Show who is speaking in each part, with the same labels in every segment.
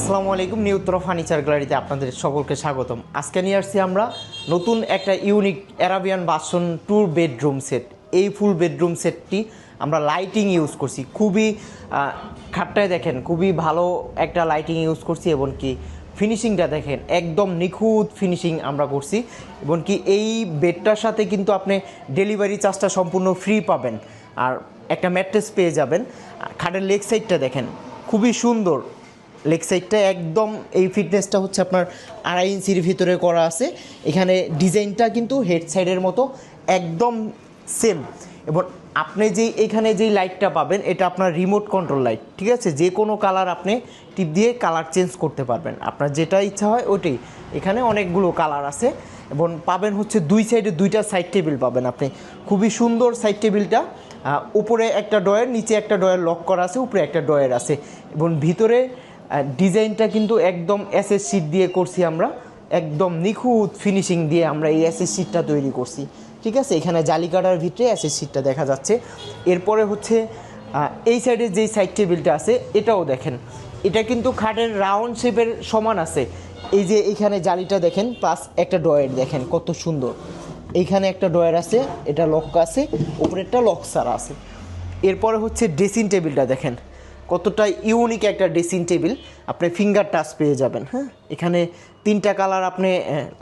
Speaker 1: আসসালামু আলাইকুম। New Uttara furniture গ্যালারিতে আপনাদের সকলকে স্বাগতম। আজকে নিয়ে আসছি আমরা নতুন একটা ইউনিক অ্যারাবিয়ান বাসন 2 বেডরুম সেট। এই ফুল বেডরুম সেটটি আমরা লাইটিং ইউজ করছি, খুবই খাটটায় দেখেন খুবই ভালো একটা লাইটিং ইউজ করছি, এবং কি ফিনিশিংটা দেখেন একদম নিখুঁত ফিনিশিং আমরা করছি, এবং কি এই বেডটার সাথে কিন্তু আপনি ডেলিভারি চার্জটা সম্পূর্ণ ফ্রি পাবেন, আর একটা ম্যাট্রেস পেয়ে যাবেন। খাটের লেগ সাইডটা দেখেন খুবই সুন্দর, লেগ সাইডটা একদম এই ফিটনেসটা হচ্ছে আপনার 2.5 ইঞ্চির ভিতরে করা আছে। এখানে ডিজাইনটা কিন্তু হেড সাইডের মতো একদম সেম, এবং আপনি এখানে যেই লাইটটা পাবেন এটা আপনার রিমোট কন্ট্রোল লাইট, ঠিক আছে? যে কোনো কালার আপনি টিপ দিয়ে কালার চেঞ্জ করতে পারবেন, আপনার যেটা ইচ্ছা হয় ওইটাই। এখানে অনেকগুলো কালার আছে, এবং পাবেন হচ্ছে দুই সাইডে দুইটা সাইড টেবিল পাবেন আপনি। খুবই সুন্দর সাইড টেবিলটা, উপরে একটা ডয়ের, নিচে একটা ডয়ের লক করা আছে, উপরে একটা ডয়ের আছে, এবং ভিতরে ডিজাইনটা কিন্তু একদম এসএস শিট দিয়ে করছি আমরা, একদম নিখুঁত ফিনিশিং দিয়ে আমরা এই এসএস শিটটা তৈরি করছি, ঠিক আছে? এখানে জালি কাটার ভিতরে এসএস শিটটা দেখা যাচ্ছে। এরপরে হচ্ছে এই সাইডে যেই সাইড টেবিলটা আছে এটাও দেখেন, এটা কিন্তু খাটের রাউন্ড শেপের সমান আছে। এই যে এখানে জালিটা দেখেন, প্লাস একটা ডয়ের দেখেন কত সুন্দর। এইখানে একটা ডয়ের আছে, এটা লক আছে, উপরেরটা লক ছাড়া আছে। এরপরে হচ্ছে ড্রেসিং টেবিলটা দেখেন কতটা ইউনিক একটা ড্রেসিং টেবিল, আপনি ফিঙ্গার টাচ পেয়ে যাবেন। হ্যাঁ, এখানে 3টা কালার আপনি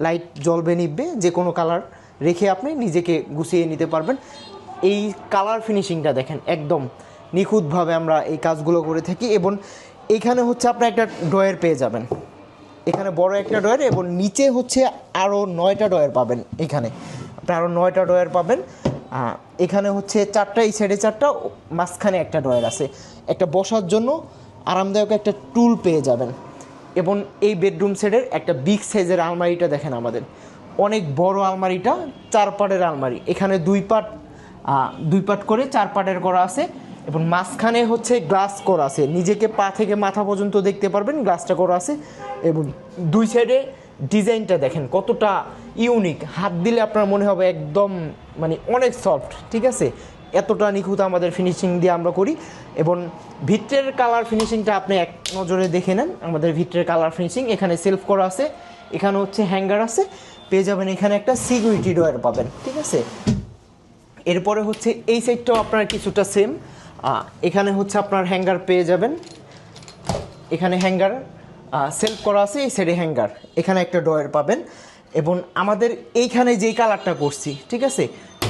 Speaker 1: লাইট জ্বলবে নিববে, যে কোনো কালার রেখে আপনি নিজেকে গুছিয়ে নিতে পারবেন। এই কালার ফিনিশিংটা দেখেন একদম নিখুঁতভাবে আমরা এই কাজগুলো করে থাকি। এবং এইখানে হচ্ছে আপনি একটা ড্রয়ার পেয়ে যাবেন, এখানে বড় একটা ড্রয়ার, এবং নিচে হচ্ছে আরও 9টা ড্রয়ার পাবেন। এখানে আপনি আরও 9টা ড্রয়ার পাবেন। এখানে হচ্ছে 4টা, এই সাইডে 4টা, মাঝখানে একটা ড্রয়ার আছে। একটা বসার জন্য আরামদায়ক একটা টুল পেয়ে যাবেন। এবং এই বেডরুম সেটের একটা বিগ সাইজের আলমারিটা দেখেন, আমাদের অনেক বড় আলমারিটা, 4 পার্টের আলমারি। এখানে 2 পার্ট করে 4 পার্টের করা আছে, এবং মাঝখানে হচ্ছে গ্লাস করা আছে, নিজেকে পা থেকে মাথা পর্যন্ত দেখতে পারবেন, গ্লাসটা করা আছে। এবং দুই সাইডে ডিজাইনটা দেখেন কতটা ইউনিক, হাত দিলে আপনার মনে হবে একদম মানে অনেক সফট, ঠিক আছে? এতটা নিখুঁত আমাদের ফিনিশিং দিয়ে আমরা করি। এবং ভিতরের কালার ফিনিশিংটা আপনি এক নজরে দেখে নেন, আমাদের ভিতরের কালার ফিনিশিং। এখানে সেলফ করা আছে, এখানে হচ্ছে হ্যাঙ্গার আছে, পেয়ে যাবেন এখানে একটা সিকিউরিটি ডোর পাবেন, ঠিক আছে? এরপরে হচ্ছে এই সাইডটাও আপনার কিছুটা সেম, এখানে হচ্ছে আপনার হ্যাঙ্গার পেয়ে যাবেন, এখানে হ্যাঙ্গার সেলফ করা আছে, এই সাইডে হ্যাঙ্গার, এখানে একটা ড্রয়ার পাবেন। এবং আমাদের এইখানে যেই কালারটা করছি, ঠিক আছে,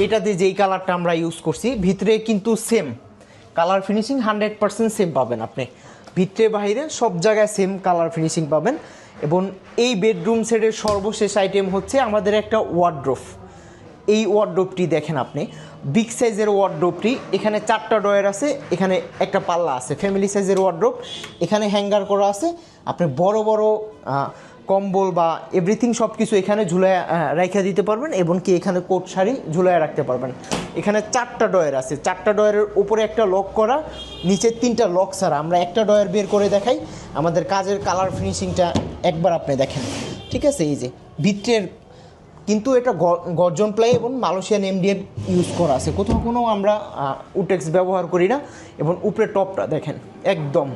Speaker 1: এটাতে যেই কালারটা আমরা ইউজ করছি, ভিতরে কিন্তু সেম কালার ফিনিশিং 100% সেম পাবেন আপনি, ভিতরে বাইরে সব জায়গায় সেম কালার ফিনিশিং পাবেন। এবং এই বেডরুম সেটের সর্বশেষ আইটেম হচ্ছে আমাদের একটা ওয়ার্ড্রোব। এই ওয়ার্ড্রোবটি দেখেন আপনি, বিগ সাইজের ওয়ার্ড্রোবটি, এখানে 4টা ড্রয়ার আছে, এখানে একটা পাল্লা আছে, ফ্যামিলি সাইজের ওয়ার্ড্রোব। এখানে হ্যাঙ্গার করা আছে, আপনি বড় বড় কম্বল বা এভরিথিং সব কিছু এখানে ঝুলায় রাখা দিতে পারবেন, এবং কি এখানে কোট শাড়ি ঝুলায় রাখতে পারবেন। এখানে 4টা ড্রয়ার আছে, 4টা ড্রয়ারের উপরে একটা লক করা, নিচে 3টা লক ছাড়া। আমরা একটা ড্রয়ার বের করে দেখাই, আমাদের কাজের কালার ফিনিশিংটা একবার আপনি দেখেন, ঠিক আছে? এই যে ভিতরের কিন্তু এটা গর্জন প্লাই এবং মালয়েশিয়ান এমডিএফ ইউজ করা আছে, কোথাও কোনো আমরা উটেক্স ব্যবহার করি না। এবং উপরে টপটা দেখেন একদম,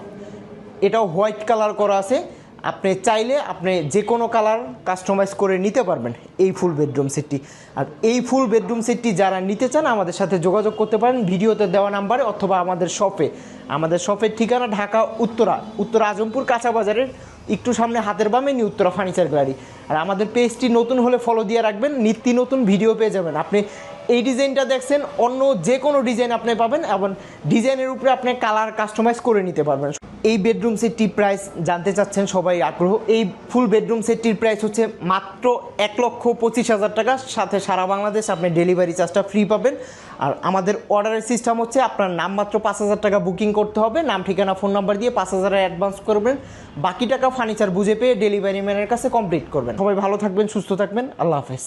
Speaker 1: এটাও হোয়াইট কালার করা আছে। আপনি চাইলে আপনি যে কোনো কালার কাস্টমাইজ করে নিতে পারবেন এই ফুল বেডরুম সেটটি। আর এই ফুল বেডরুম সেটটি যারা নিতে চান আমাদের সাথে যোগাযোগ করতে পারেন ভিডিওতে দেওয়া নাম্বারে, অথবা আমাদের শপে। আমাদের শপের ঠিকানা ঢাকা উত্তরা আজমপুর কাঁচা বাজারের একটু সামনে হাতের বামে নিউ উত্তরা ফার্নিচার গ্যালারি। আর আমাদের পেজটি নতুন হলে ফলো দিয়ে রাখবেন, নিত্য নতুন ভিডিও পেয়ে যাবেন। আপনি এই ডিজাইনটা দেখছেন, অন্য যে কোনো ডিজাইন আপনি পাবেন, এবং ডিজাইনের উপরে আপনি কালার কাস্টমাইজ করে নিতে পারবেন। এই বেডরুম সেটটির প্রাইস জানতে চাচ্ছেন সবাই আগ্রহ। এই ফুল বেডরুম সেটটির প্রাইস হচ্ছে মাত্র 1,25,000 টাকা, সাথে সারা বাংলাদেশ আপনি ডেলিভারি চার্জটা ফ্রি পাবেন। আর আমাদের অর্ডারের সিস্টেম হচ্ছে আপনার নাম মাত্র 5,000 টাকা বুকিং করতে হবে, নাম ঠিকানা ফোন নাম্বার দিয়ে 5,000 অ্যাডভান্স করবেন, বাকি টাকা ফার্নিচার বুঝে পেয়ে ডেলিভারি ম্যানের কাছে কমপ্লিট করবেন। সবাই ভালো থাকবেন, সুস্থ থাকবেন, আল্লাহ হাফেজ।